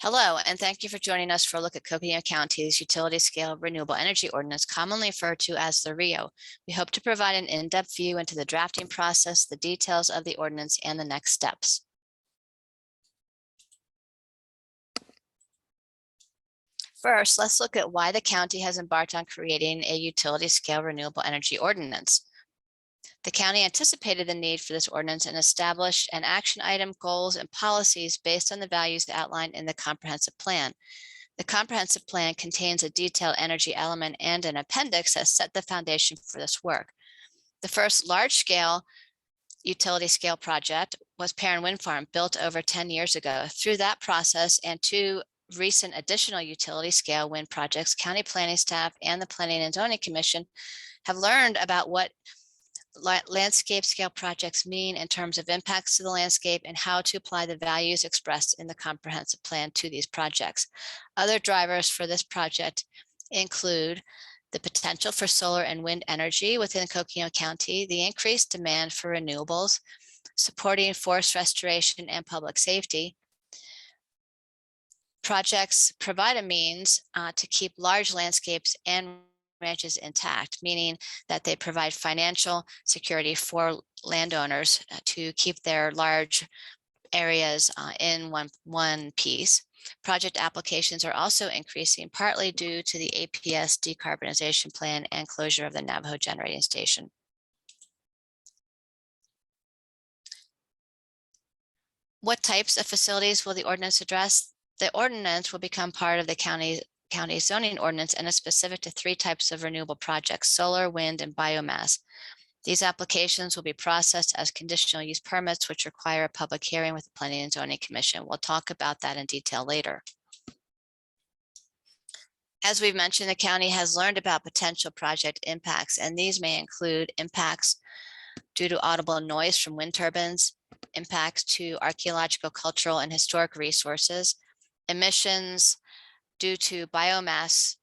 Hello, and thank you for joining us for a look at Coconino County's Utility Scale Renewable Energy Ordinance, commonly referred to as the REO. We hope to provide an in-depth view into the drafting process, the details of the ordinance, and the next steps. First, let's look at why the county has embarked on creating a utility scale renewable energy ordinance. The county anticipated the need for this ordinance and established an action item, goals, and policies based on the values outlined in the comprehensive plan. The comprehensive plan contains a detailed energy element and an appendix that set the foundation for this work. The first large-scale utility scale project was Perrin Wind Farm, built over 10 years ago. Through that process and two recent additional utility scale wind projects, county planning staff and the Planning and Zoning Commission have learned about what landscape scale projects mean in terms of impacts to the landscape and how to apply the values expressed in the comprehensive plan to these projects. Other drivers for this project include the potential for solar and wind energy within Coconino County, the increased demand for renewables, supporting forest restoration and public safety. Projects provide a means to keep large landscapes and ranches intact, meaning that they provide financial security for landowners to keep their large areas in one piece. Project applications are also increasing, partly due to the APS decarbonization plan and closure of the Navajo generating station. What types of facilities will the ordinance address? The ordinance will become part of the county zoning ordinance and is specific to three types of renewable projects: solar, wind, and biomass. These applications will be processed as conditional use permits, which require a public hearing with the Planning and Zoning Commission. We'll talk about that in detail later. As we've mentioned, the county has learned about potential project impacts, and these may include impacts due to audible noise from wind turbines, impacts to archaeological, cultural, and historic resources, emissions due to biomass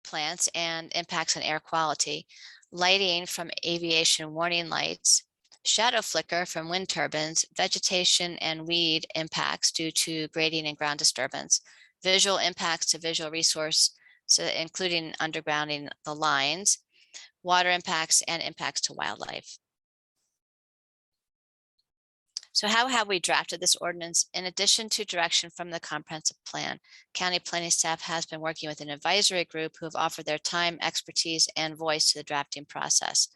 plants and impacts on air quality, lighting from aviation warning lights, shadow flicker from wind turbines, vegetation and weed impacts due to grading and ground disturbance, visual impacts to visual resource, so including undergrounding the lines, water impacts, and impacts to wildlife. So how have we drafted this ordinance? In addition to direction from the comprehensive plan, county planning staff has been working with an advisory group who have offered their time, expertise, and voice to the drafting process.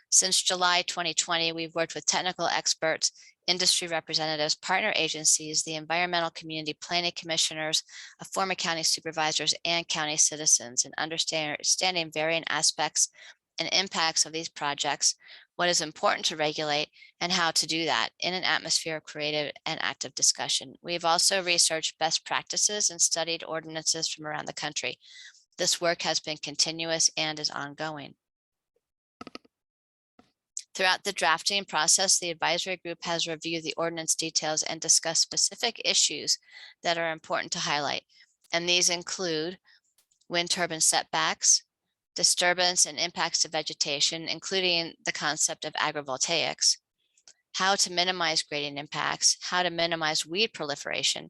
Since July 2020, we've worked with technical experts, industry representatives, partner agencies, the environmental community, planning commissioners, former county supervisors, and county citizens in understanding varying aspects and impacts of these projects, what is important to regulate, and how to do that in an atmosphere of creative and active discussion. We've also researched best practices and studied ordinances from around the country. This work has been continuous and is ongoing. Throughout the drafting process, the advisory group has reviewed the ordinance details and discussed specific issues that are important to highlight. And these include wind turbine setbacks, disturbance and impacts to vegetation, including the concept of agrivoltaics, how to minimize grading impacts, how to minimize weed proliferation,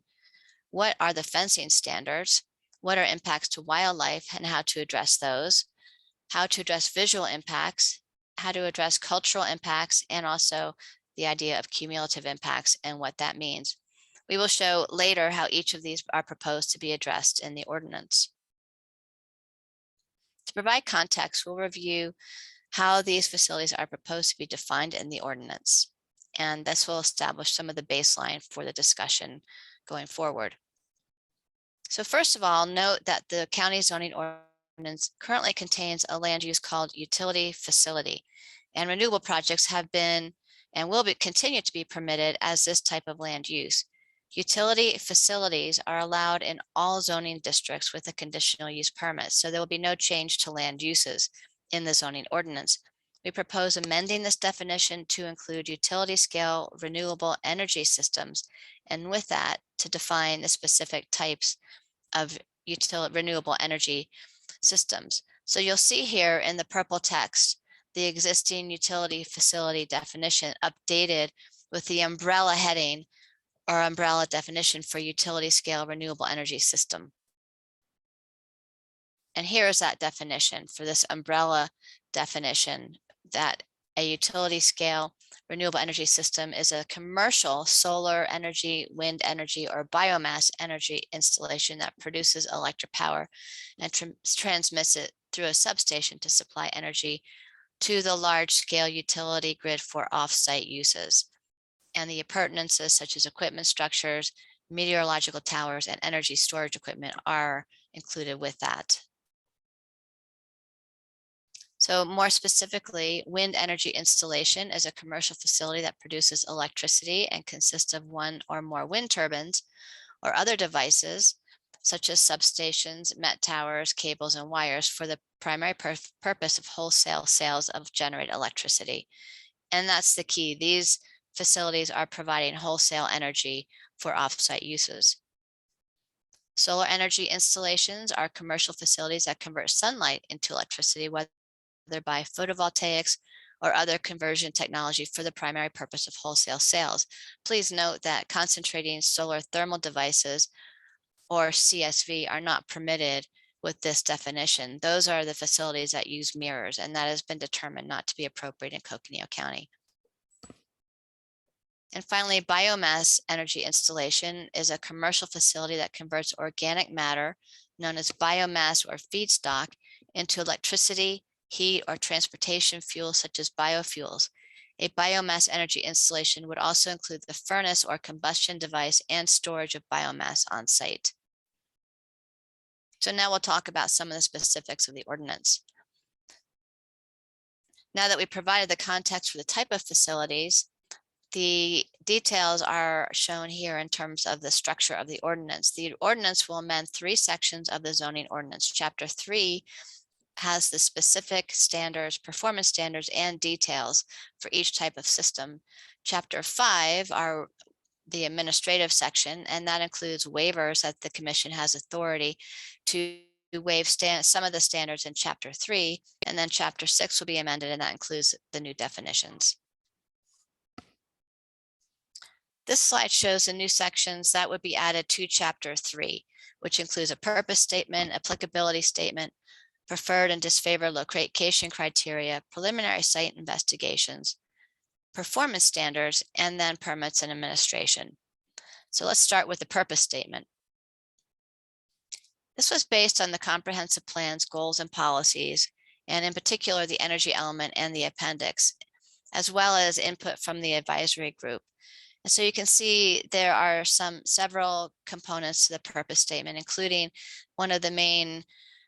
what are the fencing standards, what are impacts to wildlife and how to address those, how to address visual impacts, how to address cultural impacts, and also the idea of cumulative impacts and what that means. We will show later how each of these are proposed to be addressed in the ordinance. To provide context, we'll review how these facilities are proposed to be defined in the ordinance, and this will establish some of the baseline for the discussion going forward. So first of all, note that the county zoning ordinance currently contains a land use called utility facility, and renewable projects have been and will continue to be permitted as this type of land use. Utility facilities are allowed in all zoning districts with a conditional use permit, so there will be no change to land uses in the zoning ordinance. We propose amending this definition to include utility scale renewable energy systems, and with that to define the specific types of renewable energy systems. So you'll see here in the purple text the existing utility facility definition updated with the umbrella heading or umbrella definition for utility scale renewable energy system. And here is that definition for this umbrella definition, that a utility scale renewable energy system is a commercial solar energy, wind energy, or biomass energy installation that produces electric power and transmits it through a substation to supply energy to the large-scale utility grid for off-site uses. And the appurtenances such as equipment structures, meteorological towers, and energy storage equipment are included with that. So more specifically, wind energy installation is a commercial facility that produces electricity and consists of one or more wind turbines or other devices such as substations, met towers, cables, and wires for the primary purpose of wholesale sales of generated electricity. And that's the key. These facilities are providing wholesale energy for offsite uses. Solar energy installations are commercial facilities that convert sunlight into electricity, whether by photovoltaics or other conversion technology for the primary purpose of wholesale sales. Please note that concentrating solar thermal devices or CSV are not permitted with this definition. Those are the facilities that use mirrors, and that has been determined not to be appropriate in Coconino County. And finally, biomass energy installation is a commercial facility that converts organic matter, known as biomass or feedstock, into electricity, heat, or transportation fuels such as biofuels. A biomass energy installation would also include the furnace or combustion device and storage of biomass on site. So now we'll talk about some of the specifics of the ordinance. Now that we provided the context for the type of facilities, the details are shown here in terms of the structure of the ordinance. The ordinance will amend 3 sections of the zoning ordinance. Chapter 3 has the specific standards, performance standards, and details for each type of system. Chapter 5 are the administrative section, and that includes waivers that the commission has authority to waive some of the standards in Chapter 3, and then Chapter 6 will be amended, and that includes the new definitions. This slide shows the new sections that would be added to Chapter 3, which includes a purpose statement, applicability statement, preferred and disfavored location criteria, preliminary site investigations, performance standards, and then permits and administration. So let's start with the purpose statement. This was based on the comprehensive plan's goals and policies, and in particular, the energy element and the appendix, as well as input from the advisory group. And so you can see there are several components to the purpose statement, including one of the main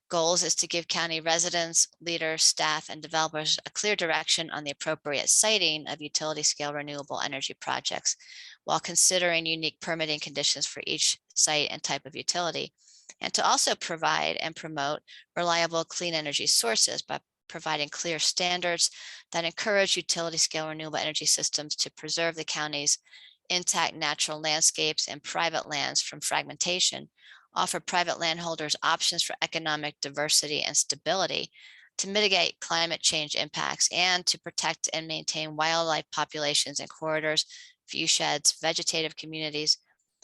goals is to give county residents, leaders, staff, and developers a clear direction on the appropriate siting of utility scale renewable energy projects while considering unique permitting conditions for each site and type of utility, and to also provide and promote reliable clean energy sources by providing clear standards that encourage utility scale renewable energy systems to preserve the county's intact natural landscapes and private lands from fragmentation, offer private landholders options for economic diversity and stability, to mitigate climate change impacts, and to protect and maintain wildlife populations in corridors, viewsheds, vegetative communities,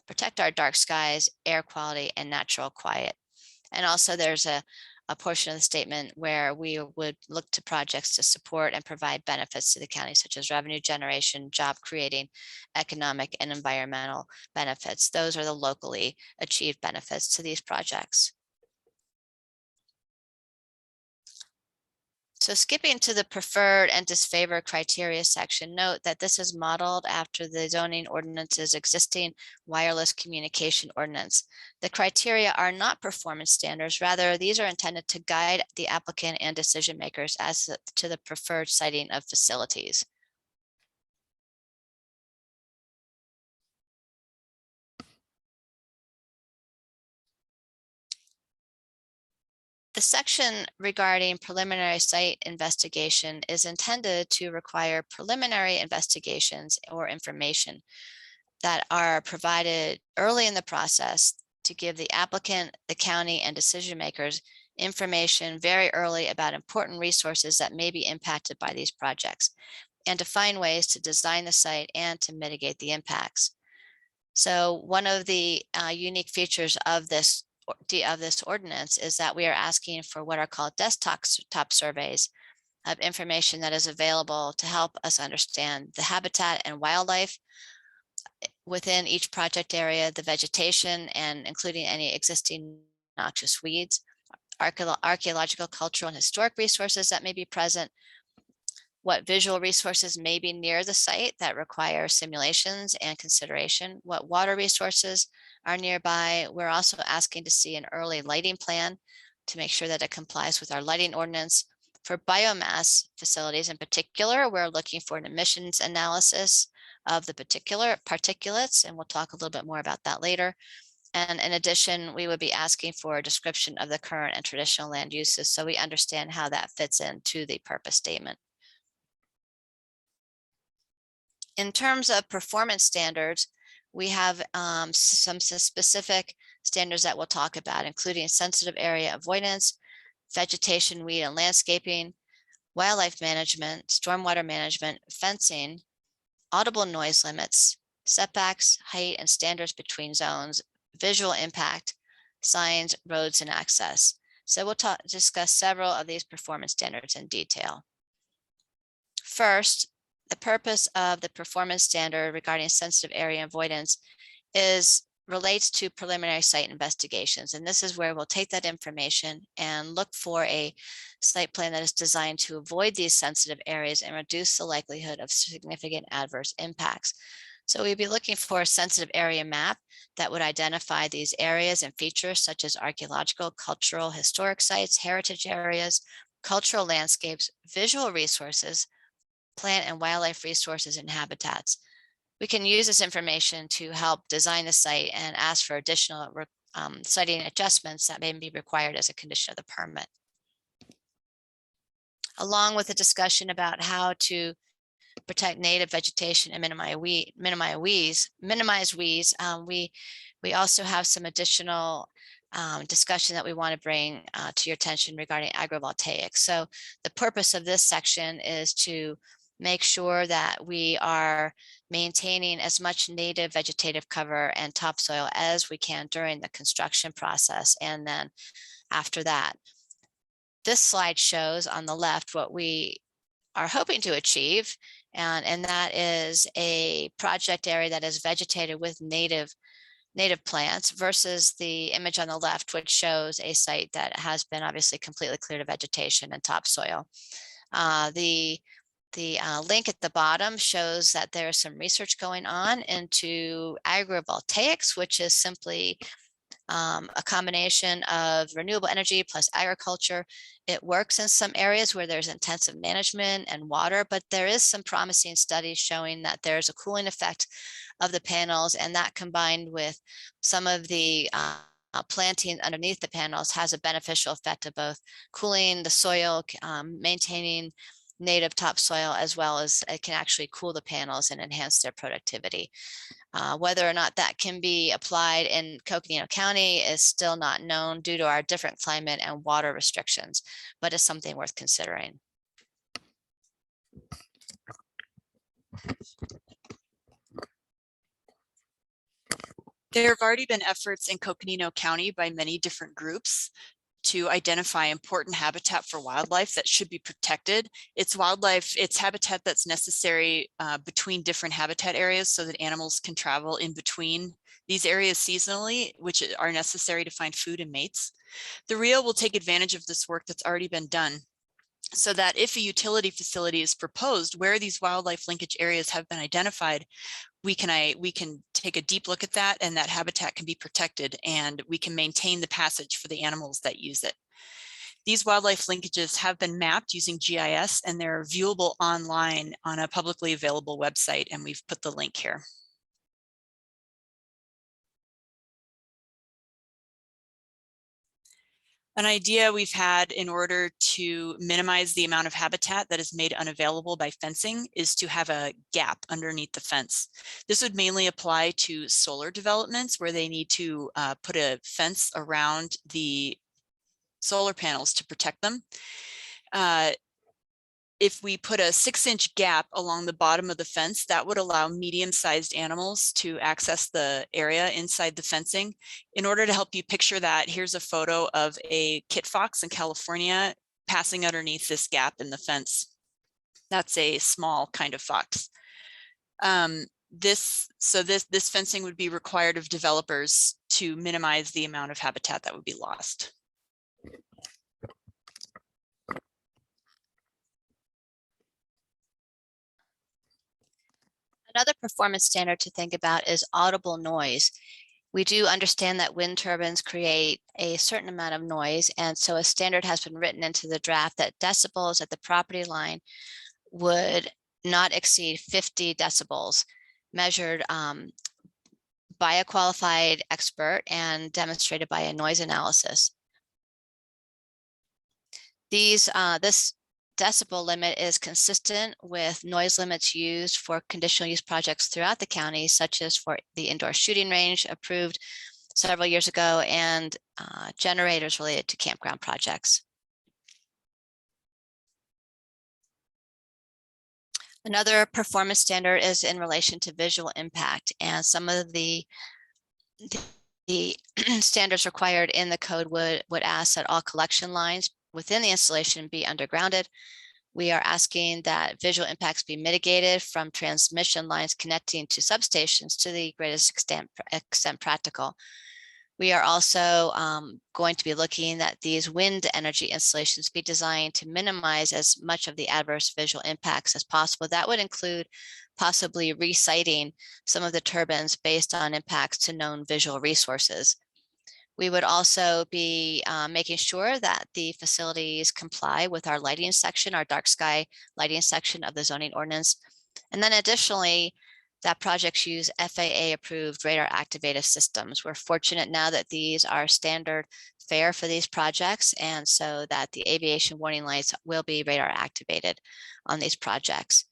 protect our dark skies, air quality, and natural quiet. And also there's a portion of the statement where we would look to projects to support and provide benefits to the county, such as revenue generation, job creating, economic and environmental benefits. Those are the locally achieved benefits to these projects. So skipping to the preferred and disfavored criteria section, note that this is modeled after the zoning ordinance's existing wireless communication ordinance. The criteria are not performance standards. Rather, these are intended to guide the applicant and decision makers as to the preferred siting of facilities. The section regarding preliminary site investigation is intended to require preliminary investigations or information that are provided early in the process to give the applicant, the county, and decision makers information very early about important resources that may be impacted by these projects, and to find ways to design the site and to mitigate the impacts. So one of the unique features of this ordinance is that we are asking for what are called desktop surveys of information that is available to help us understand the habitat and wildlife within each project area, the vegetation, and including any existing noxious weeds, archaeological, cultural, and historic resources that may be present, what visual resources may be near the site that require simulations and consideration, what water resources are nearby. We're also asking to see an early lighting plan to make sure that it complies with our lighting ordinance. For biomass facilities in particular, we're looking for an emissions analysis of the particular particulates, and we'll talk a little bit more about that later. And in addition, we would be asking for a description of the current and traditional land uses so we understand how that fits into the purpose statement. In terms of performance standards, we have some specific standards that we'll talk about, including sensitive area avoidance, vegetation, weed and landscaping, wildlife management, stormwater management, fencing, audible noise limits, setbacks, height and standards between zones, visual impact, signs, roads and access. So we'll discuss several of these performance standards in detail. First, the purpose of the performance standard regarding sensitive area avoidance relates to preliminary site investigations. And this is where we'll take that information and look for a site plan that is designed to avoid these sensitive areas and reduce the likelihood of significant adverse impacts. So we'd be looking for a sensitive area map that would identify these areas and features such as archaeological, cultural, historic sites, heritage areas, cultural landscapes, visual resources, plant and wildlife resources and habitats. We can use this information to help design the site and ask for additional siting adjustments that may be required as a condition of the permit. Along with a discussion about how to protect native vegetation and minimize weeds, we also have some additional discussion that we want to bring to your attention regarding agrivoltaics. So the purpose of this section is to make sure that we are maintaining as much native vegetative cover and topsoil as we can during the construction process and then after that. This slide shows on the left what we are hoping to achieve, and that is a project area that is vegetated with native plants versus the image on the left, which shows a site that has been obviously completely cleared of vegetation and topsoil. The link at the bottom shows that there is some research going on into agrivoltaics, which is simply a combination of renewable energy plus agriculture. It works in some areas where there's intensive management and water, but there is some promising studies showing that there's a cooling effect of the panels, and that combined with some of the planting underneath the panels has a beneficial effect of both cooling the soil, maintaining native topsoil, as well as it can actually cool the panels and enhance their productivity. Whether or not that can be applied in Coconino County is still not known due to our different climate and water restrictions, but it's something worth considering. There have already been efforts in Coconino County by many different groups to identify important habitat for wildlife that should be protected. It's habitat that's necessary between different habitat areas so that animals can travel in between these areas seasonally, which are necessary to find food and mates. The REO will take advantage of this work that's already been done so that if a utility facility is proposed where these wildlife linkage areas have been identified, we can take a deep look at that, and that habitat can be protected, and we can maintain the passage for the animals that use it. These wildlife linkages have been mapped using GIS, and they're viewable online on a publicly available website, and we've put the link here. An idea we've had in order to minimize the amount of habitat that is made unavailable by fencing is to have a gap underneath the fence. This would mainly apply to solar developments where they need to put a fence around the solar panels to protect them. if we put a 6-inch gap along the bottom of the fence, that would allow medium-sized animals to access the area inside the fencing. In order to help you picture that, here's a photo of a kit fox in California passing underneath this gap in the fence. That's a small kind of fox. This fencing would be required of developers to minimize the amount of habitat that would be lost. Another performance standard to think about is audible noise. We do understand that wind turbines create a certain amount of noise, and so a standard has been written into the draft that decibels at the property line would not exceed 50 decibels, measured by a qualified expert and demonstrated by a noise analysis. This decibel limit is consistent with noise limits used for conditional use projects throughout the county, such as for the indoor shooting range approved several years ago and generators related to campground projects. Another performance standard is in relation to visual impact, and some of the standards required in the code would ask that all collection lines within the installation be undergrounded. We are asking that visual impacts be mitigated from transmission lines connecting to substations to the greatest extent practical. We are also going to be looking that these wind energy installations be designed to minimize as much of the adverse visual impacts as possible. That would include possibly resiting some of the turbines based on impacts to known visual resources. We would also be making sure that the facilities comply with our lighting section, our dark sky lighting section of the zoning ordinance. And then additionally, that projects use FAA approved radar activated systems. We're fortunate now that these are standard fare for these projects, and so that the aviation warning lights will be radar activated on these projects.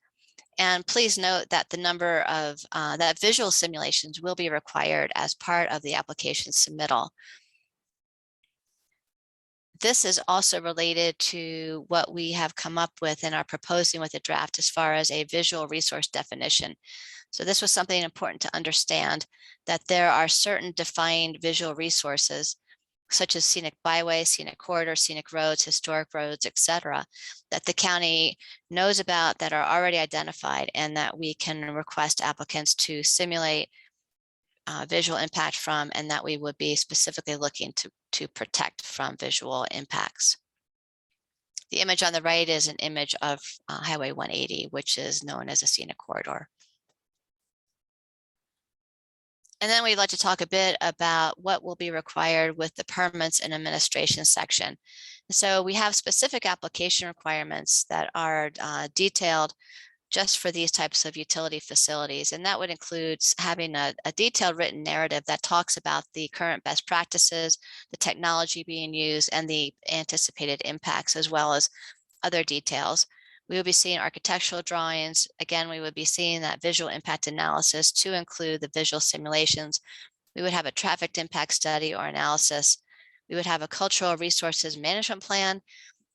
And please note that the number of that visual simulations will be required as part of the application submittal. This is also related to what we have come up with and are proposing with the draft as far as a visual resource definition. So this was something important to understand, that there are certain defined visual resources, such as scenic byways, scenic corridors, scenic roads, historic roads, etc., that the county knows about, that are already identified, and that we can request applicants to simulate visual impact from, and that we would be specifically looking to protect from visual impacts. The image on the right is an image of Highway 180, which is known as a scenic corridor. And then we'd like to talk a bit about what will be required with the permits and administration section. So we have specific application requirements that are detailed just for these types of utility facilities. And that would include having a detailed written narrative that talks about the current best practices, the technology being used, and the anticipated impacts, as well as other details. We will be seeing architectural drawings. Again, we would be seeing that visual impact analysis to include the visual simulations. We would have a traffic impact study or analysis. We would have a cultural resources management plan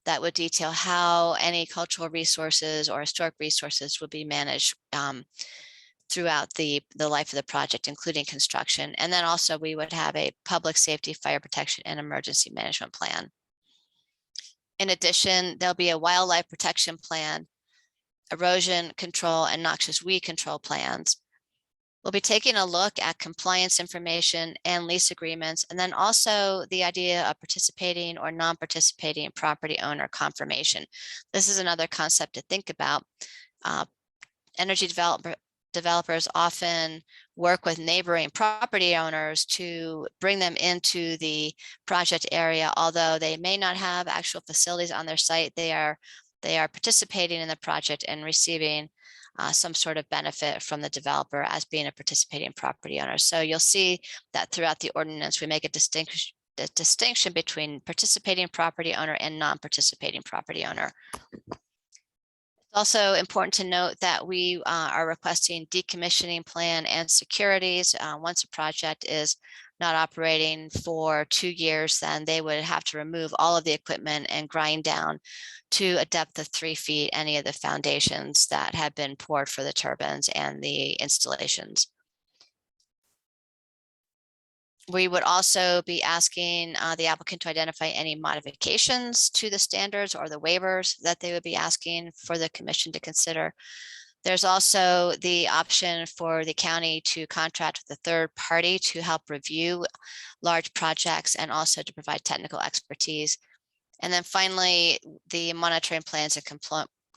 that would detail how any cultural resources or historic resources would be managed throughout the life of the project, including construction. And then also we would have a public safety, fire protection, and emergency management plan. In addition, there'll be a wildlife protection plan, erosion control, and noxious weed control plans. We'll be taking a look at compliance information and lease agreements, and then also the idea of participating or non-participating property owner confirmation. This is another concept to think about. Energy developers often work with neighboring property owners to bring them into the project area. Although they may not have actual facilities on their site, they are participating in the project and receiving some sort of benefit from the developer as being a participating property owner. So you'll see that throughout the ordinance, we make a distinction between participating property owner and non-participating property owner. It's Also important to note that we are requesting decommissioning plan and securities. Once a project is not operating for 2 years, then they would have to remove all of the equipment and grind down to a depth of 3 feet any of the foundations that have been poured for the turbines and the installations. We would also be asking the applicant to identify any modifications to the standards or the waivers that they would be asking for the commission to consider. There's also the option for the county to contract with a third party to help review large projects and also to provide technical expertise. And then finally, the monitoring plans and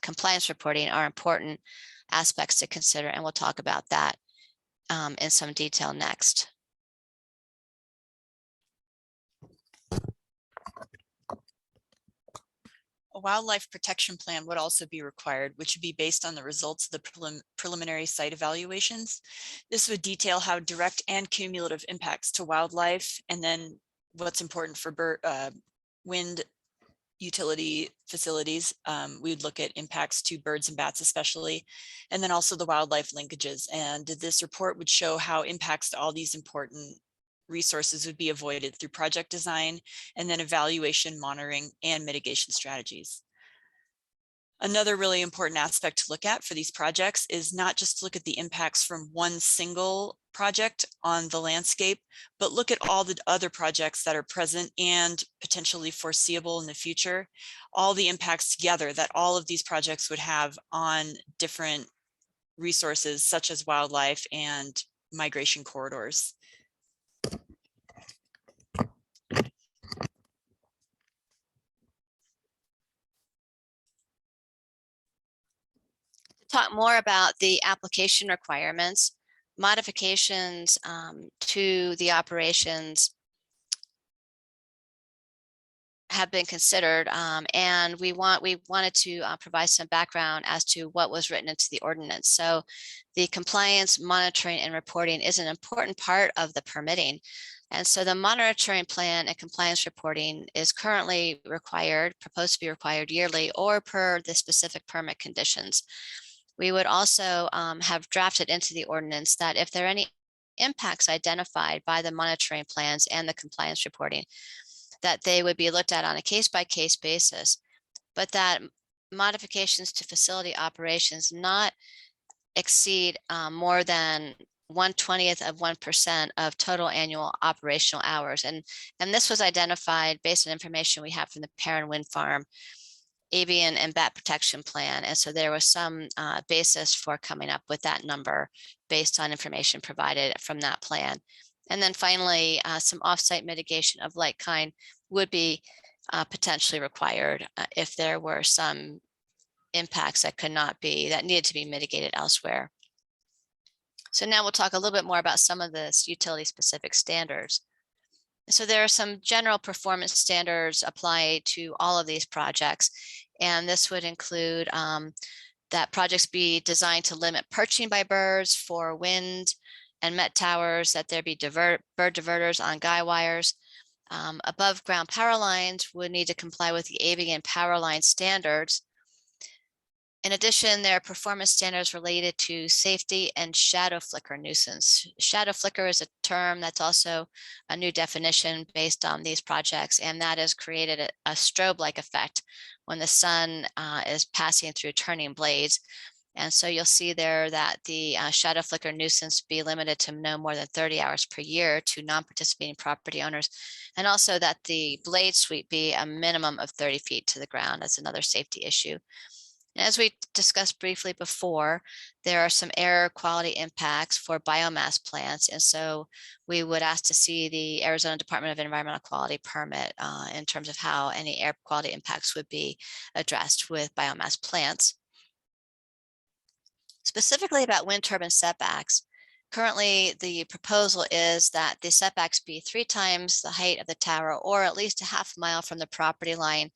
compliance reporting are important aspects to consider, and we'll talk about that in some detail next. A wildlife protection plan would also be required, which would be based on the results of the preliminary site evaluations. This would detail how direct and cumulative impacts to wildlife, and then what's important for wind utility facilities. We would look at impacts to birds and bats especially, and then also the wildlife linkages. And this report would show how impacts to all these important resources would be avoided through project design and then evaluation, monitoring, and mitigation strategies. Another really important aspect to look at for these projects is not just to look at the impacts from one single project on the landscape, but look at all the other projects that are present and potentially foreseeable in the future, all the impacts together that all of these projects would have on different resources such as wildlife and migration corridors. Talk more about the application requirements, modifications to the operations have been considered, and we wanted to provide some background as to what was written into the ordinance. So the compliance, monitoring, and reporting is an important part of the permitting. And so the monitoring plan and compliance reporting is currently required, proposed to be required yearly or per the specific permit conditions. We would also have drafted into the ordinance that if there are any impacts identified by the monitoring plans and the compliance reporting, that they would be looked at on a case-by-case basis, but that modifications to facility operations not exceed more than 1/20th of 1% of total annual operational hours. And this was identified based on information we have from the Perrin Wind Farm avian and bat protection plan. And so there was some basis for coming up with that number based on information provided from that plan. And then finally, some offsite mitigation of like kind would be potentially required if there were some impacts that needed to be mitigated elsewhere. So now we'll talk a little bit more about some of the utility specific standards. So there are some general performance standards applied to all of these projects. And this would include that projects be designed to limit perching by birds for wind and met towers, that there be bird diverters on guy wires. Above ground power lines would need to comply with the avian power line standards. In addition, there are performance standards related to safety and shadow flicker nuisance. Shadow flicker is a term that's also a new definition based on these projects, and that has created a strobe-like effect when the sun is passing through turning blades. And so you'll see there that the shadow flicker nuisance be limited to no more than 30 hours per year to non-participating property owners, and also that the blade sweep be a minimum of 30 feet to the ground. That's another safety issue. As we discussed briefly before, there are some air quality impacts for biomass plants. And so we would ask to see the Arizona Department of Environmental Quality permit in terms of how any air quality impacts would be addressed with biomass plants. Specifically about wind turbine setbacks, currently the proposal is that the setbacks be 3 times the height of the tower or at least a half mile from the property line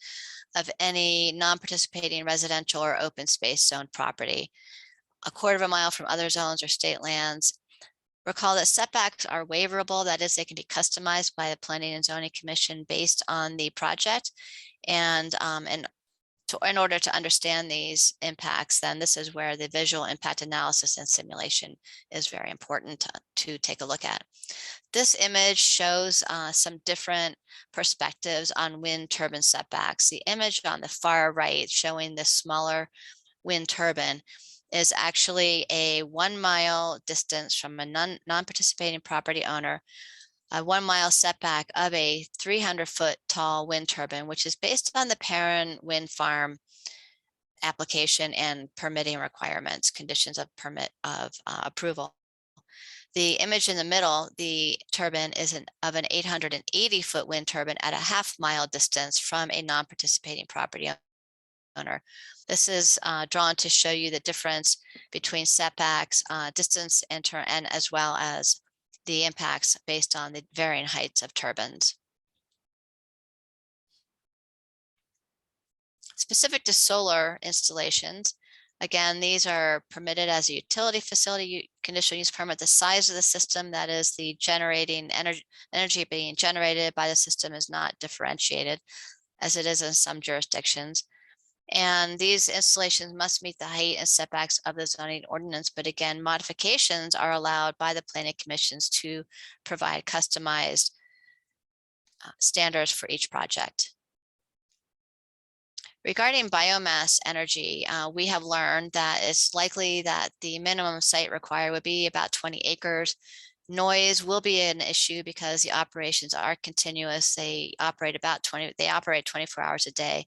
of any non-participating residential or open space zone property, 1/4 mile from other zones or state lands. Recall that setbacks are waiverable, that is, they can be customized by the Planning and Zoning Commission based on the project. And in order to understand these impacts, then this is where the visual impact analysis and simulation is very important to take a look at. This image shows some different perspectives on wind turbine setbacks. The image on the far right showing the smaller wind turbine is actually a 1 mile distance from a non-participating property owner, a 1 mile setback of a 300-foot tall wind turbine, which is based on the parent wind farm application and permitting requirements, conditions of permit of approval. The image in the middle, the turbine is of an 880-foot wind turbine at a half-mile distance from a non-participating property owner. This is drawn to show you the difference between setbacks, distance, and as well as the impacts based on the varying heights of turbines. Specific to solar installations, again, these are permitted as a utility facility conditional use permit. The size of the system, that is the generating energy being generated by the system, is not differentiated as it is in some jurisdictions. And these installations must meet the height and setbacks of the zoning ordinance. But again, modifications are allowed by the planning commissions to provide customized standards for each project. Regarding biomass energy, we have learned that it's likely that the minimum site required would be about 20 acres. Noise will be an issue because the operations are continuous. They operate 24 hours a day.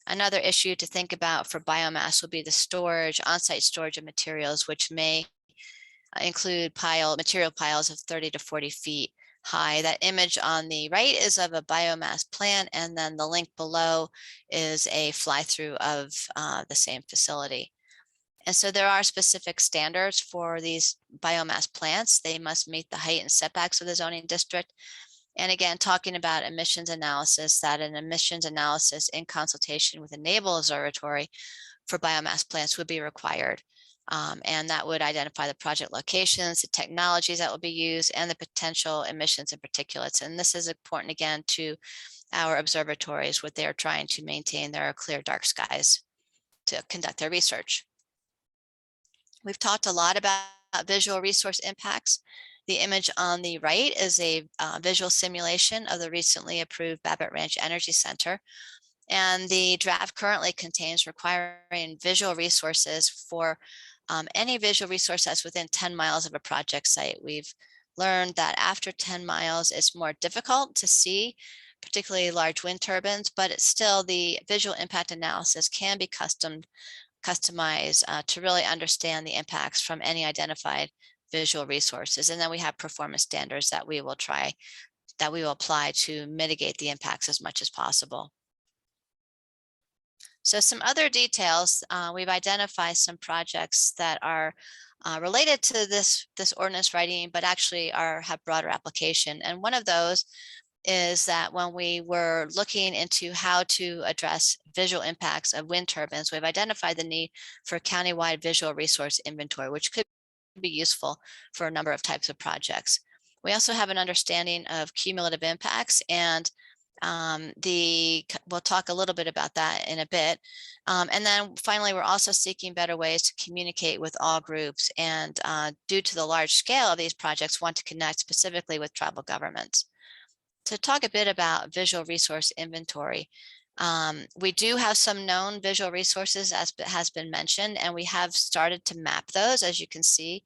Another issue to think about for biomass will be the storage, on-site storage of materials, which may include material piles of 30 to 40 feet high. That image on the right is of a biomass plant, and then the link below is a fly-through of the same facility. And so there are specific standards for these biomass plants. They must meet the height and setbacks of the zoning district. And again, talking about emissions analysis, that an emissions analysis in consultation with the Naval Observatory for biomass plants would be required. And that would identify the project locations, the technologies that will be used, and the potential emissions and particulates. And this is important, again, to our observatories, what they're trying to maintain their clear, dark skies to conduct their research. We've talked a lot about visual resource impacts. The image on the right is a visual simulation of the recently approved Babbitt Ranch Energy Center. And the draft currently contains requiring visual resources for any visual resource that's within 10 miles of a project site. We've learned that after 10 miles, it's more difficult to see, particularly large wind turbines, but it's still the visual impact analysis can be customized to really understand the impacts from any identified visual resources. And then we have performance standards that we will apply to mitigate the impacts as much as possible. So some other details, we've identified some projects that are related to this ordinance writing, but actually have broader application. And one of those is that when we were looking into how to address visual impacts of wind turbines, we've identified the need for countywide visual resource inventory, which could be useful for a number of types of projects. We also have an understanding of cumulative impacts, and we'll talk a little bit about that in a bit. And then finally, we're also seeking better ways to communicate with all groups, and due to the large scale of these projects, want to connect specifically with tribal governments. To talk a bit about visual resource inventory, we do have some known visual resources, as has been mentioned, and we have started to map those. As you can see,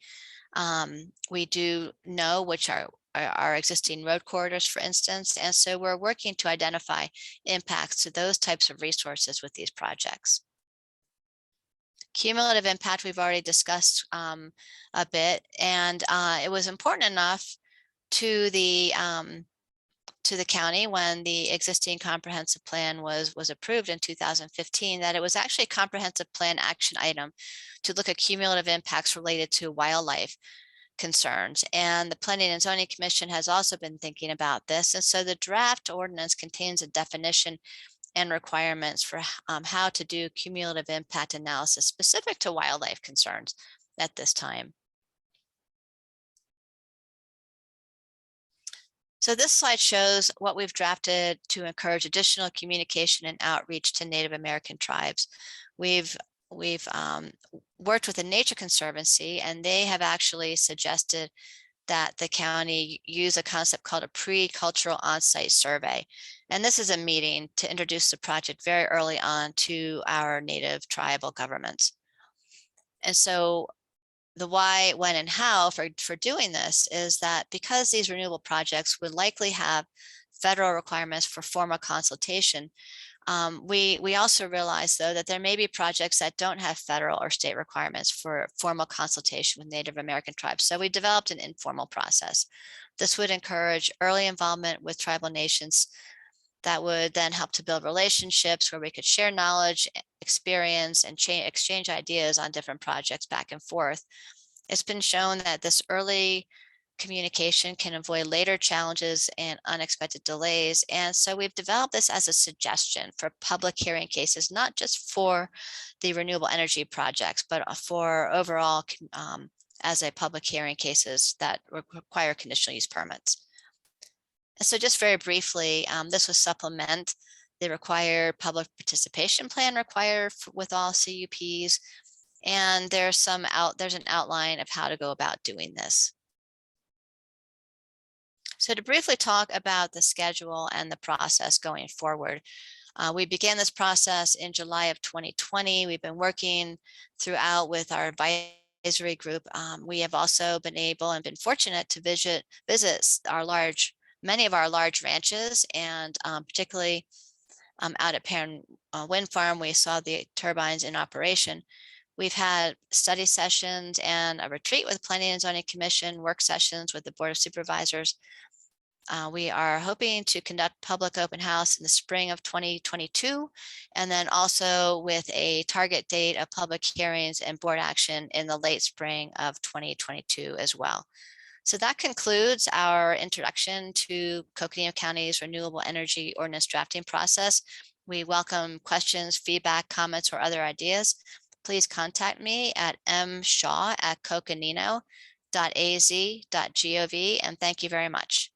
we do know which are our existing road corridors, for instance, and so we're working to identify impacts to those types of resources with these projects. Cumulative impact we've already discussed a bit, and it was important enough to the county when the existing comprehensive plan was approved in 2015 that it was actually a comprehensive plan action item to look at cumulative impacts related to wildlife concerns. And the Planning and Zoning Commission has also been thinking about this. And so the draft ordinance contains a definition and requirements for how to do cumulative impact analysis specific to wildlife concerns at this time. So this slide shows what we've drafted to encourage additional communication and outreach to Native American tribes. We've worked with the Nature Conservancy, and they have actually suggested that the county use a concept called a pre-cultural on-site survey. And this is a meeting to introduce the project very early on to our Native tribal governments. And so the why, when, and how for doing this is that because these renewable projects would likely have federal requirements for formal consultation, we also realize, though, that there may be projects that don't have federal or state requirements for formal consultation with Native American tribes. So we developed an informal process. This would encourage early involvement with tribal nations that would then help to build relationships where we could share knowledge, experience, and exchange ideas on different projects back and forth. It's been shown that this early communication can avoid later challenges and unexpected delays. And so we've developed this as a suggestion for public hearing cases, not just for the renewable energy projects, but for overall as a public hearing cases that require conditional use permits. And so just very briefly, this will supplement the required public participation plan required with all CUPs. And there's an outline of how to go about doing this. So to briefly talk about the schedule and the process going forward, we began this process in July of 2020. We've been working throughout with our advisory group. We have also been able and been fortunate to visit many of our large ranches, and particularly out at Perrin Wind Farm, we saw the turbines in operation. We've had study sessions and a retreat with Planning and Zoning Commission, work sessions with the Board of Supervisors. We are hoping to conduct public open house in the spring of 2022, and then also with a target date of public hearings and board action in the late spring of 2022 as well. So that concludes our introduction to Coconino County's renewable energy ordinance drafting process. We welcome questions, feedback, comments, or other ideas. Please contact me at mshaw@coconino.az.gov, and thank you very much.